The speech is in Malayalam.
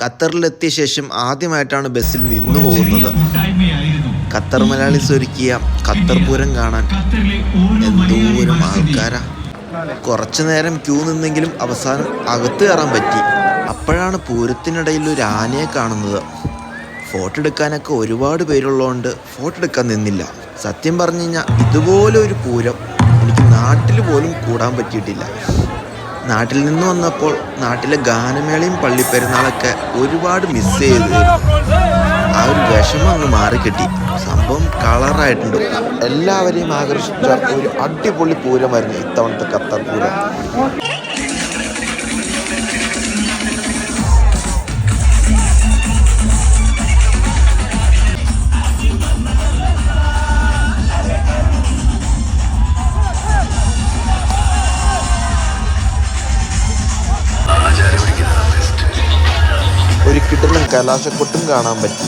ഖത്തറിലെത്തിയ ശേഷം ആദ്യമായിട്ടാണ് ബസ്സിൽ നിന്നു പോകുന്നത്. ഖത്തർ മലയാളീസ് ഒരുക്കിയ ഖത്തർ പൂരം കാണാൻ എന്തോരം ആൾക്കാരാ. കുറച്ചു നേരം ക്യൂ നിന്നെങ്കിലും അവസാനം അകത്ത് കയറാൻ പറ്റി. അപ്പോഴാണ് പൂരത്തിനിടയിൽ ഒരു ആനയെ കാണുന്നത്. ഫോട്ടോ എടുക്കാനൊക്കെ ഒരുപാട് പേരുള്ളതുകൊണ്ട് ഫോട്ടോ എടുക്കാൻ നിന്നില്ല. സത്യം പറഞ്ഞു കഴിഞ്ഞാൽ ഇതുപോലെ ഒരു പൂരം എനിക്ക് നാട്ടിൽ പോലും കൂടാൻ പറ്റിയിട്ടില്ല. നാട്ടിൽ നിന്ന് വന്നപ്പോൾ നാട്ടിലെ ഗാനമേളയും പള്ളിപ്പെരുന്നാളൊക്കെ ഒരുപാട് മിസ് ചെയ്ത് ആ ഒരു വിഷമം അങ്ങ് മാറിക്കിട്ടി. സംഭവം കളറായിട്ടുണ്ട്. എല്ലാവരെയും ആകർഷിച്ച ഒരു അടിപൊളി പൂരമായിരുന്നു ഇത്തവണത്തെ ഖത്തർ പൂരം. ഒരു കിട്ടുന്ന കലാശക്കൊട്ടും കാണാൻ പറ്റി.